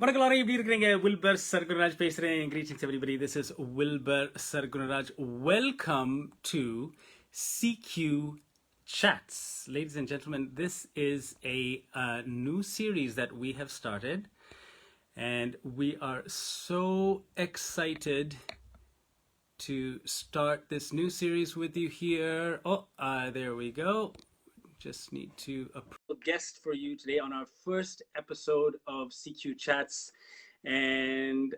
வணக்கம் எல்லாரும் எப்படி இருக்கிறீங்க? வில்பர் சர்குணராஜ் பேசுறேன். Greetings everybody. This is Wilbur Sargunaraj. Welcome to CQ Chats. Ladies and gentlemen, this is a new series that we have started, and we are so excited to start this new series with you here. There we go. Just need to approve a guest for you today on our first episode of CQ Chats. And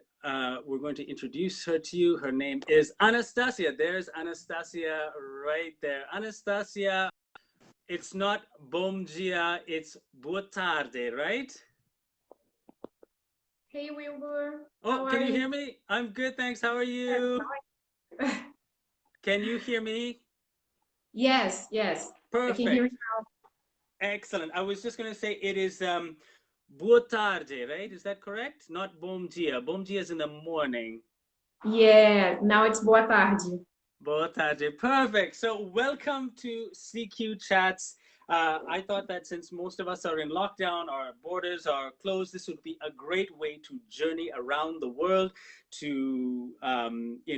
we're going to introduce her to you. Her name is Anastacia. There's Anastacia right there. Anastacia, it's not bom dia, it's boa tarde, right? Hey Wilbur, Oh, how can are you you? hear me? I'm good, thanks. How are you? Can you hear me? Yes, I can hear Perfect. you. Excellent. I was just going to say it is boa tarde, right? Is that correct? Not bom dia. Bom dia is in the morning. Yeah, now it's boa tarde. Boa tarde. Perfect. So, welcome to CQ Chats. I thought that since most of us are in lockdown, our borders are closed, this would be a great way to journey around the world, to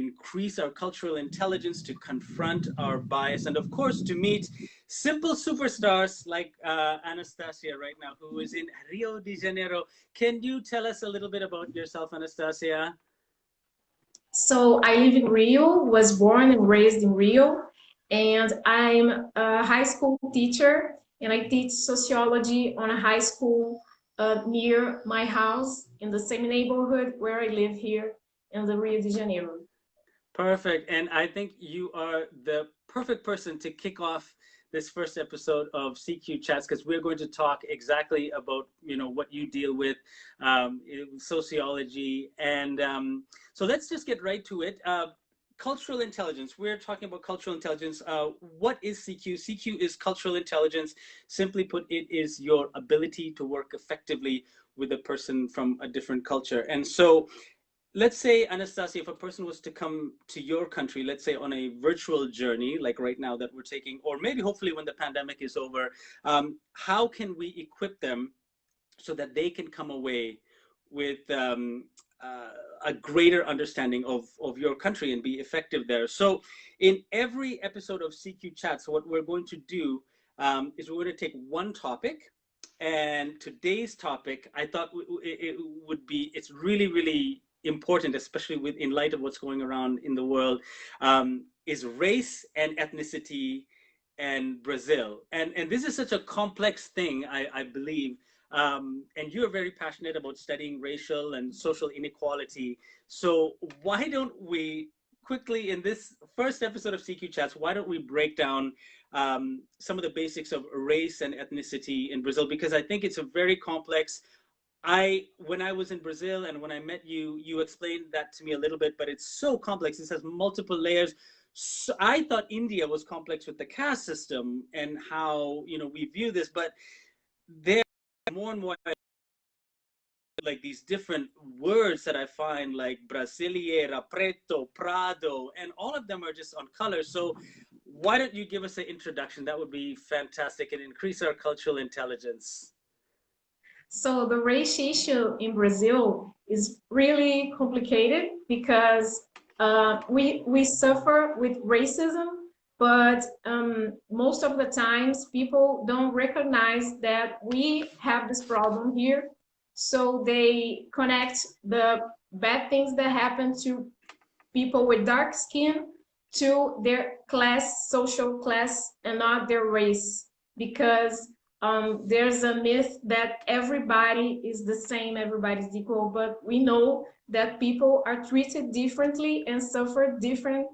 increase our cultural intelligence, to confront our bias, and of course, to meet simple superstars like Anastacia right now, who is in Rio de Janeiro. Can you tell us a little bit about yourself, Anastacia? So I live in Rio, was born and raised in Rio, and I'm a high school teacher, and I teach sociology on a high school near my house in the same neighborhood where I live here in the Rio de Janeiro. Perfect. And I think you are the perfect person to kick off this first episode of CQ Chats because we're going to talk exactly about what you deal with, sociology, and so let's just get right to it. Cultural intelligence. We're talking about cultural intelligence. What is CQ? CQ is cultural intelligence. Simply put, it is your ability to work effectively with a person from a different culture. And so let's say, Anastasia, if a person was to come to your country, let's say on a virtual journey, like right now that we're taking, or maybe hopefully when the pandemic is over, how can we equip them so that they can come away with a greater understanding of your country and be effective there? So, in every episode of CQ Chats, what we're going to do is we're going to take one topic. And today's topic, I thought it would be, it's really, really important, especially with in light of what's going around in the world, is race and ethnicity and Brazil. And this is such a complex thing, I believe. And you're very passionate about studying racial and social inequality. So why don't we quickly, in this first episode of CQ Chats, why don't we break down some of the basics of race and ethnicity in Brazil? Because I think it's a very complex. When I was in Brazil and when I met you, you explained that to me a little bit, but it's so complex. This has multiple layers. So I thought India was complex with the caste system and how we view this, but there are more and more like these different words that I find, like brasileira, preto, prado, and all of them are just on color. So why don't you give us an introduction? That would be fantastic and increase our cultural intelligence. So the race issue in Brazil is really complicated because we suffer with racism, but most of the times people don't recognize that we have this problem here. So they connect the bad things that happen to people with dark skin to their class, social class, and not their race, because there's a myth that everybody is the same, everybody's equal, but we know that people are treated differently and suffer different,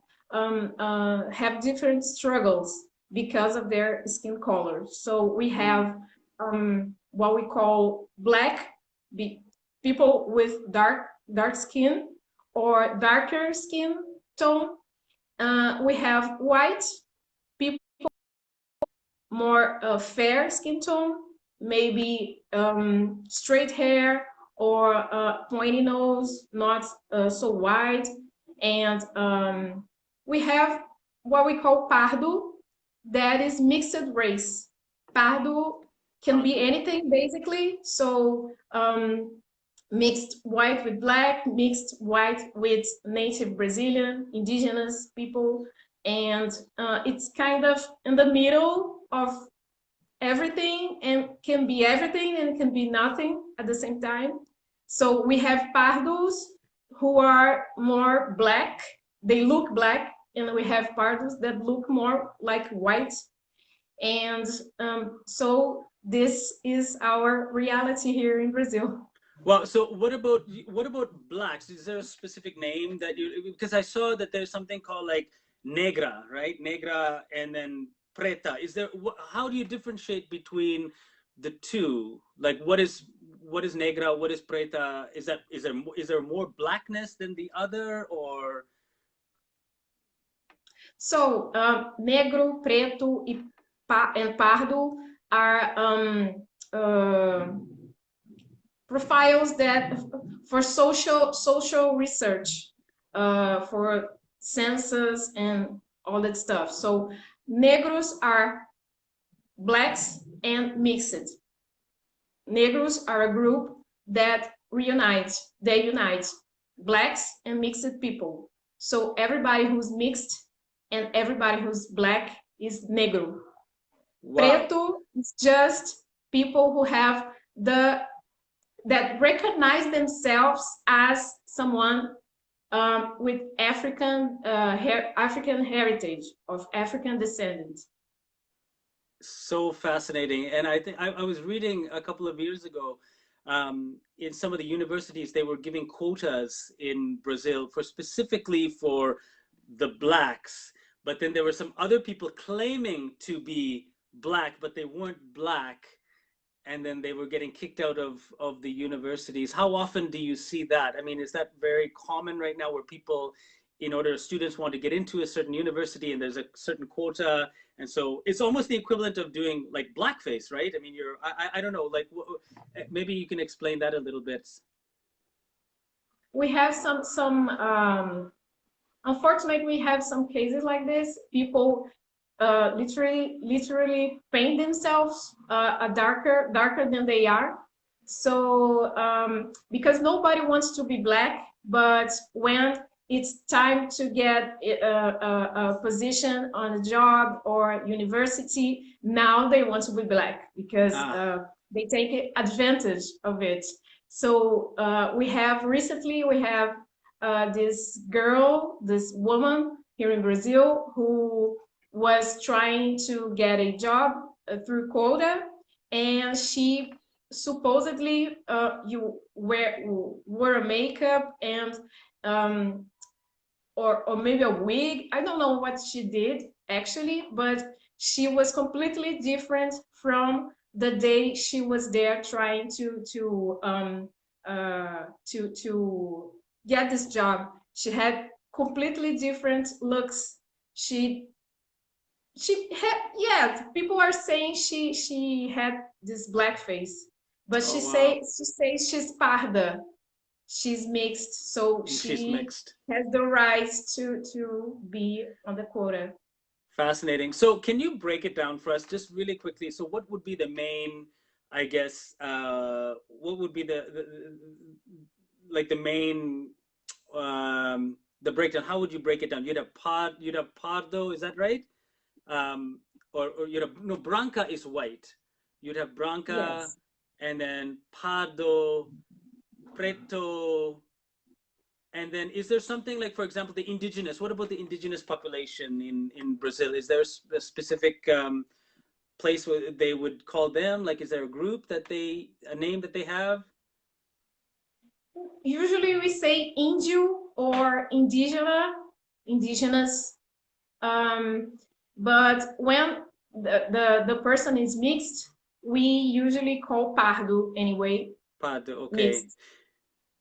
have different struggles because of their skin color. So we have what we call black people with dark skin or darker skin tone. We have white people, more fair skin tone, maybe straight hair or pointy nose, not so wide. And we have what we call pardo, that is mixed race. Pardo can be anything basically. So mixed white with black, mixed white with native Brazilian, indigenous people, and it's kind of in the middle of everything, and can be everything and can be nothing at the same time. So we have pardos who are more black, they look black, and we have pardos that look more like white. And so this is our reality here in Brazil. Well, so what about blacks? Is there a specific name that you, because I saw that there's something called like negra, right? Negra and then preta. Is there how do you differentiate between the two? Like what is negra? What is preta? Is there more blackness than the other, or So negro, preto, and pardo are profiles that for social research, for census and all that stuff. So negros are blacks and mixed. Negros are a group that reunites, they unite blacks and mixed people. So everybody who's mixed and everybody who's black is negro. wow? Preto is just people who have the that recognize themselves as someone with African heritage, of African descent. So fascinating. And I think I was reading a couple of years ago, in some of the universities, they were giving quotas in Brazil for specifically for the blacks. But then there were some other people claiming to be black, but they weren't black. And then they were getting kicked out of the universities. How often do you see that? I mean, is that very common right now where people, in order students want to get into a certain university and there's a certain quota, and so it's almost the equivalent of doing like blackface, right? I mean, I don't know, like maybe you can explain that a little bit. We have some unfortunately, we have some cases like this. People literally paint themselves a darker than they are. So because nobody wants to be black, but when it's time to get a position on a job or university, now they want to be black because Ah, they take advantage of it. So we have this girl, this woman here in Brazil who was trying to get a job through quota, and she supposedly you wear a makeup and um, or maybe a wig. I don't know what she did actually, but she was completely different from the day she was there trying to get this job. She had completely different looks. She she had, yeah, people are saying she had this black face, but oh wow, she says she's parda, she's mixed, so she's she mixed. has the right to be on the quota. Fascinating. So can you break it down for us just really quickly? So what would be the main, I guess, what would be the like the main the breakdown? How would you break it down? You'd have pardo, is that right? Um, or you'd have no, branca is white. You'd have branca, Yes. and then pardo, preto, and then is there something like, for example, the indigenous? What about the indigenous population in Brazil? Is there a specific place where they would call them? Like, is there a name that they have? Usually we say índio or indígena, indigenous. Um, but when the person is mixed, we usually call pardo anyway, Pardo, okay. mixed.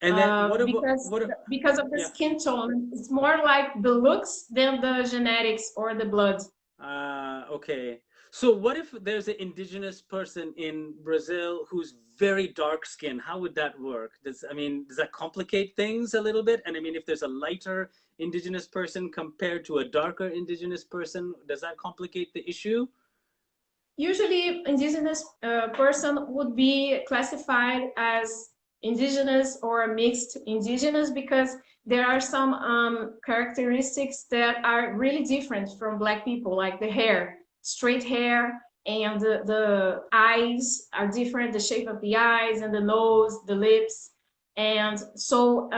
And then what about Because what? because of the Yeah. skin tone, it's more like the looks than the genetics or the blood. Okay. So what if there's an indigenous person in Brazil who's very dark skinned? How would that work? Does that complicate things a little bit? And I mean, if there's a lighter indigenous person compared to a darker indigenous person, does that complicate the issue? Usually, indigenous person would be classified as indigenous or mixed indigenous, because there are some characteristics that are really different from Black people, like the hair, straight hair, and the eyes are different, the shape of the eyes and the nose, the lips. And so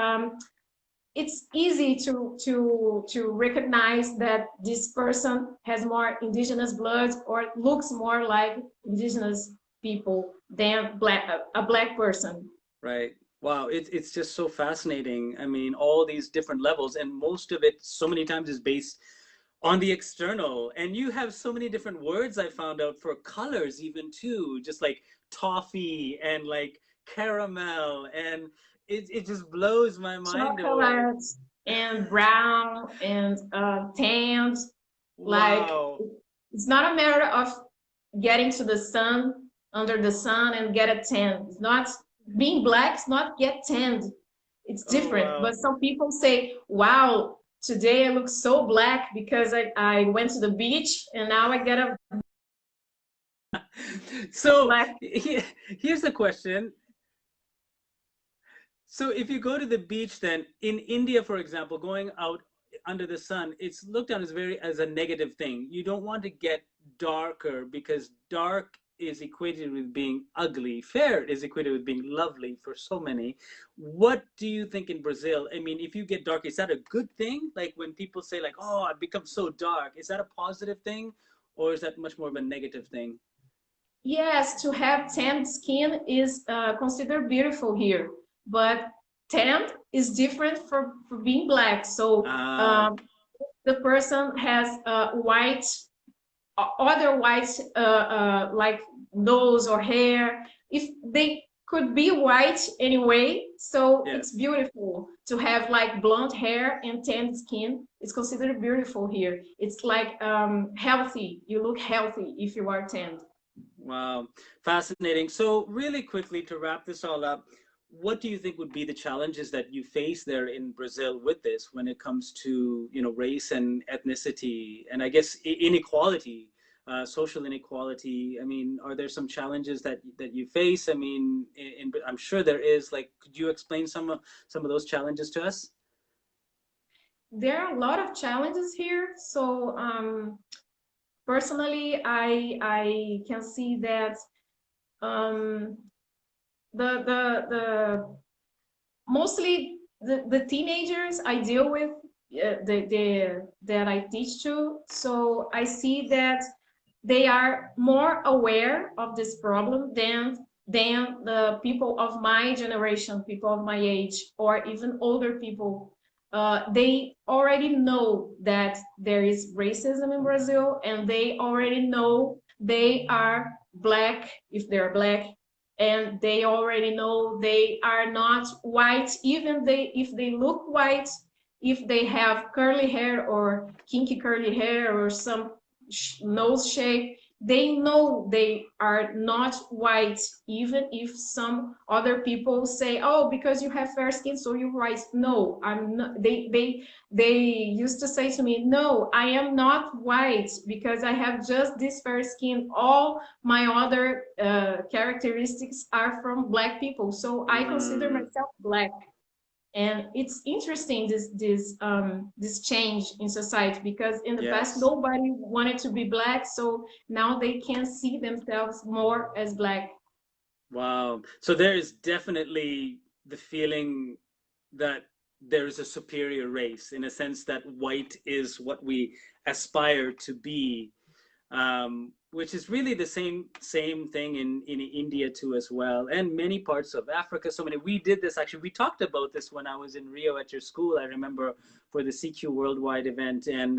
it's easy to recognize that this person has more indigenous blood or looks more like indigenous people than a Black person. Right. Wow, it's just so fascinating. I mean, all these different levels, and most of it, so many times, is based on the external. And you have so many different words I found out for colors, even too, just like toffee and like caramel, and it just blows my mind away. Chocolate and brown and tanned. Like, Wow. it's not a matter of getting to the sun, under the sun, and get a tan. It's not being Black. It's not get tanned. It's Oh, different. But wow. some people say, "Wow, today I look so Black because I went to the beach and now I get a So Black." here's the question. So if you go to the beach, then in India, for example, going out under the sun, it's looked on as as a negative thing. You don't want to get darker because dark is equated with being ugly. Fair is equated with being lovely for so many. What do you think in Brazil? I mean, if you get dark, is that a good thing? Like when people say like, "Oh, I've become so dark," is that a positive thing, or is that much more of a negative thing? Yes, to have tanned skin is considered beautiful here, but tanned is different for being Black. So Ah, the person has white, other white, like nose or hair. If they could be white anyway, so it's yes. beautiful to have like blonde hair and tanned skin. It's considered beautiful here. It's like healthy. You look healthy if you are tanned. Wow, fascinating. So, really quickly to wrap this all up, what do you think would be the challenges that you face there in Brazil with this when it comes to, race and ethnicity and I guess inequality, social inequality? I mean, are there some challenges that you face? I mean, I'm sure there is. Like, could you explain some of those challenges to us? There are a lot of challenges here. So personally, I can see that um, the mostly the teenagers I deal with, that I teach to. So I see that they are more aware of this problem than the people of my generation, people of my age, or even older people. They already know that there is racism in Brazil, and they already know they are Black if they're Black, and they already know they are not white, even if they look white, if they have curly hair or kinky curly hair or some nose shape, they know they are not white, even if some other people say, "Oh, because you have fair skin, so you're white." No, I'm not. They used to say to me, "No, I am not white because I have just this fair skin. All my other characteristics are from Black people, so I consider Mm, myself Black." And it's interesting, this change in society, because in the past yes. nobody wanted to be Black, so now they can see themselves more as Black. Wow. So there is definitely the feeling that there is a superior race in a sense that white is what we aspire to be, which is really the same thing in India too as well, and many parts of Africa. So many. We did this actually. We talked about this when I was in Rio at your school. I remember for the CQ Worldwide event, and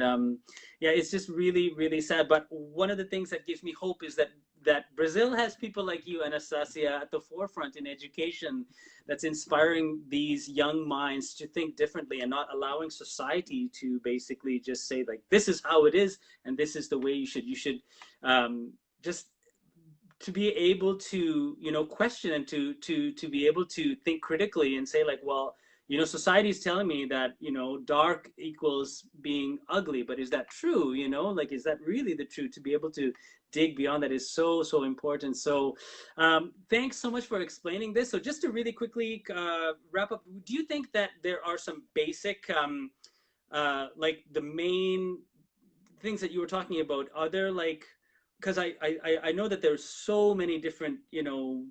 yeah, it's just really sad. But one of the things that gives me hope is that Brazil has people like you, Anastacia, at the forefront in education, that's inspiring these young minds to think differently and not allowing society to basically just say like this is how it is and this is the way you should just to be able to question and to be able to think critically and say like, well, you know, society is telling me that, you know, dark equals being ugly, but is that true? You know, like, is that really the truth? To be able to dig beyond that is so, so important. So thanks so much for explaining this. So just to really quickly wrap up, do you think that there are some basic, like the main things that you were talking about, are there like, because I know that there's so many different, you know,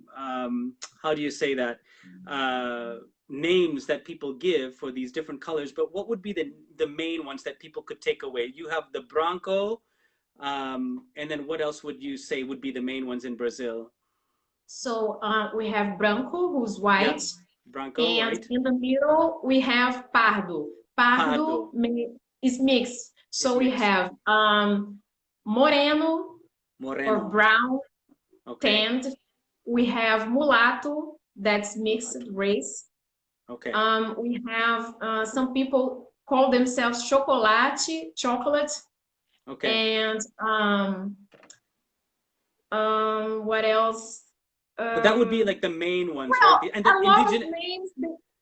how do you say that, names that people give for these different colors, but what would be the main ones that people could take away? You have the branco, and then what else would you say would be the main ones in Brazil? So we have branco, who's Yeah, white, branco, and white. in the middle we have pardo. Pardo Pardo is mixed. is So we mixed. have moreno or Moreno. brown, Okay. tanned. We have mulatto, that's mixed race. Okay. We have some people call themselves chocolate, Okay. and what else? But that would be Um, like the main ones, right? well, And a then lot of indigenous. names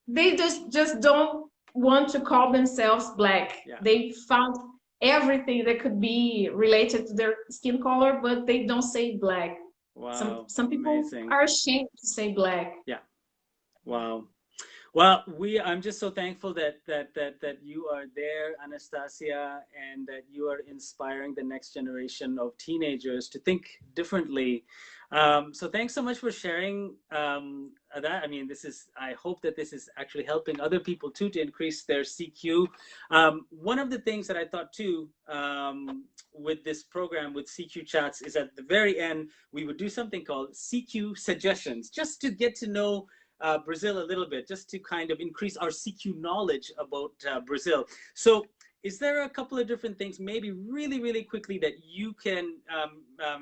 they just don't want to call themselves black. Yeah. They found everything that could be related to their skin color, but they don't say black. Wow. Some people Amazing. are ashamed to say black. Yeah. Wow. Well, I'm just so thankful that you are there, Anastacia, and that you are inspiring the next generation of teenagers to think differently. So thanks so much for sharing that. I mean, I hope that this is actually helping other people too to increase their CQ. One of the things that I thought too, with this program with CQ Chats, is at the very end, we would do something called CQ suggestions, just to get to know Brazil a little bit, just to kind of increase our CQ knowledge about Brazil. So is there a couple of different things, maybe really, really quickly, that you can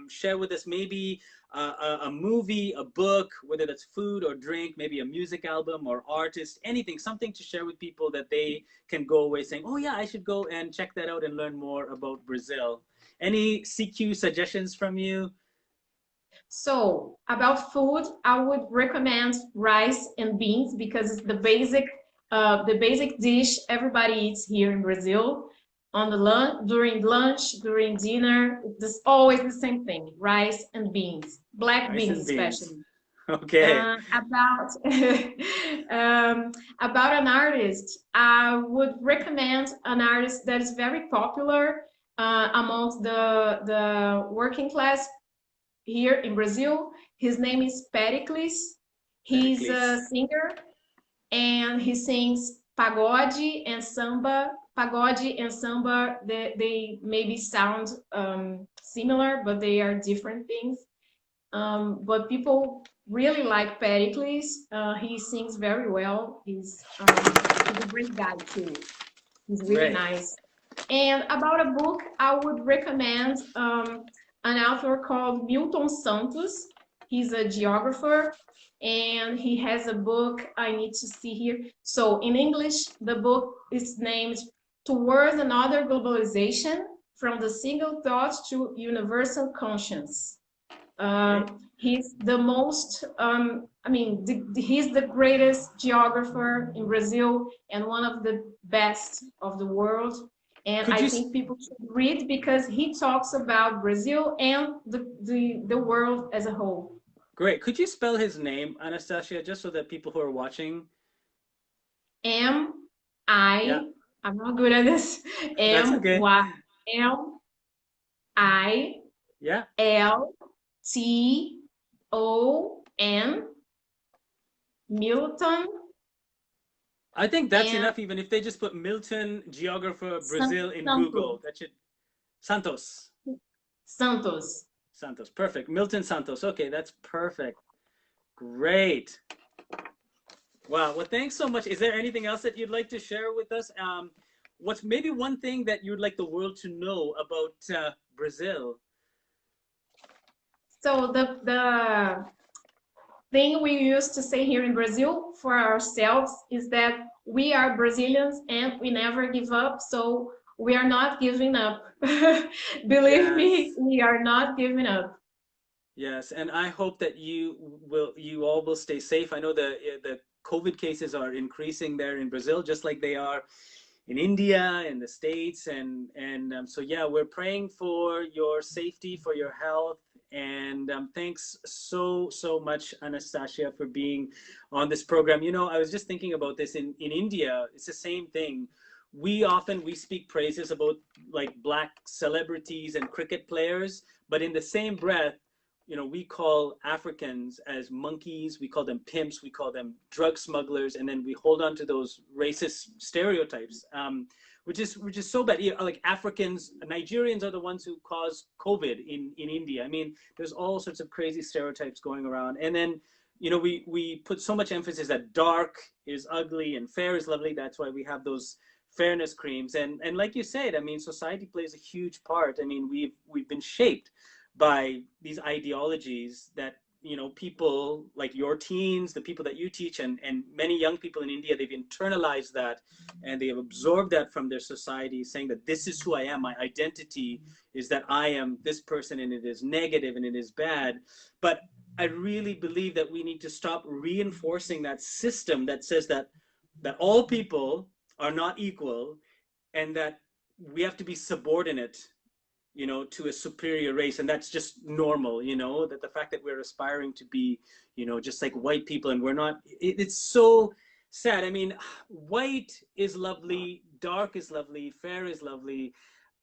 share with us? Maybe a movie, a book, whether that's food or drink, maybe a music album or artist, anything, something to share with people that they can go away saying, oh yeah, I should go and check that out and learn more about Brazil. Any CQ suggestions from you? So about food, I would recommend rice and beans because it's the basic dish everybody eats here in Brazil. On the during lunch, during dinner, it's always the same thing: rice and beans, black Rice beans and beans. especially. Okay. About about an artist, I would recommend an artist that is very popular amongst the working class here in Brazil. His name is Pericles. He's a Pericles. singer and he sings pagode and samba. Pagode and samba, they maybe sound similar, but they are different things. But people really like Pericles. He sings very well. He's a great guy too. He's really Great. nice. And about a book, I would recommend an author called Milton Santos. He's a geographer and he has a book I need to see here. So in English, the book is named Towards Another Globalization from the Single Thought to Universal Conscience. Great. He's the most, he's the greatest geographer in Brazil and one of the best of the world. And Could I you think people should read because he talks about Brazil and the world as a whole. Great. Could you spell his name, Anastacia, just so that people who are watching? M Yeah, I, I'm not good at this. that's okay. Yeah. Milton, Milton I think that's and enough, even if they just put Milton Geographer Brazil in Santos. Google. That should. Santos. Santos. Santos. Perfect. Milton Santos. Okay, that's perfect. Great. Wow. Well, thanks so much. Is there anything else that you'd like to share with us? What's maybe one thing that you'd like the world to know about Brazil? So the thing we used to say here in Brazil for ourselves is that we are Brazilians and we never give up. So we are not giving up. Believe me, Yes. we are not giving up. Yes, and I hope that you all will stay safe. I know the COVID cases are increasing there in Brazil, just like they are in India, in the States. And so, yeah, we're praying for your safety, for your health. And thanks so much, Anastacia, for being on this program. You know, I was just thinking about this in India. It's the same thing. We speak praises about like black celebrities and cricket players, but in the same breath, you know, we call Africans as monkeys, we call them pimps, we call them drug smugglers, and then we hold on to those racist stereotypes, which is so bad. You know, like Africans, Nigerians are the ones who cause COVID in India. I mean, there's all sorts of crazy stereotypes going around, and then you know we put so much emphasis that dark is ugly and fair is lovely. That's why we have those fairness creams, and like you said, I mean, society plays a huge part. I mean, we've been shaped by these ideologies that, you know, people like your teens, the people that you teach, and many young people in India, they've internalized that and they have absorbed that from their society, saying that this is who I am. My identity is that I am this person, and it is negative and it is bad. But I really believe that we need to stop reinforcing that system that says that all people are not equal, and that we have to be subordinate, you know, to a superior race, and that's just normal. You know, that the fact that we're aspiring to be, you know, just like white people, and we're not, it's so sad. I mean, white is lovely, dark is lovely, fair is lovely,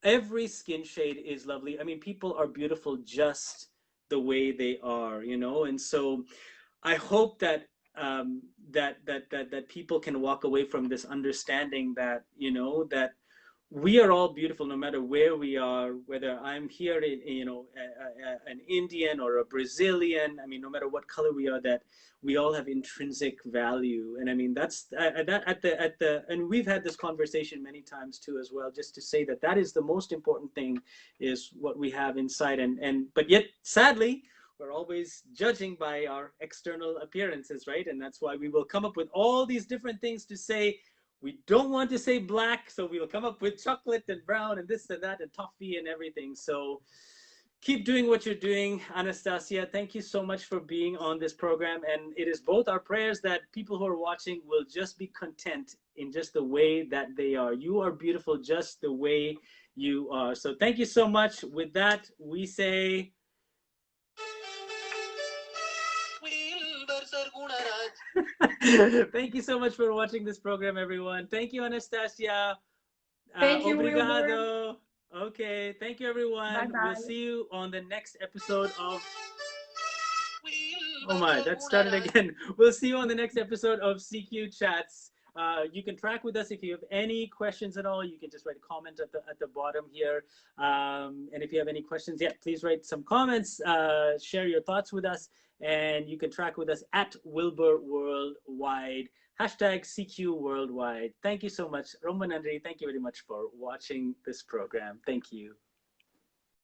every skin shade is lovely. I mean, people are beautiful just the way they are, you know. And so I hope that that people can walk away from this understanding that, you know, that we are all beautiful no matter where we are, whether I'm here in, you know, an Indian or a Brazilian. I mean, no matter what color we are, that we all have intrinsic value. And I mean, that's that at the and we've had this conversation many times too as well, just to say that that is the most important thing, is what we have inside. And but yet sadly we're always judging by our external appearances, right? And that's why we will come up with all these different things to say. We don't want to say black, so we'll come up with chocolate and brown and this and that and toffee and everything. So keep doing what you're doing, Anastacia. Thank you so much for being on this program. And it is both our prayers that people who are watching will just be content in just the way that they are. You are beautiful just the way you are. So thank you so much. With that, we say... Thank you so much for watching this program, everyone. Thank you, Anastacia. Thank you, Wilbur. Obrigado. Okay, thank you, everyone. We'll Bye-bye. see you on the next episode of... Oh my, that started again. We'll see you on the next episode of CQ Chats. You can track with us if you have any questions at all. You can just write a comment at the bottom here. And if you have any questions, yeah, please write some comments. Share your thoughts with us, and you can track with us at Wilbur Worldwide. Hashtag CQ Worldwide. Thank you so much, Romba Nandri. Thank you very much for watching this program. Thank you.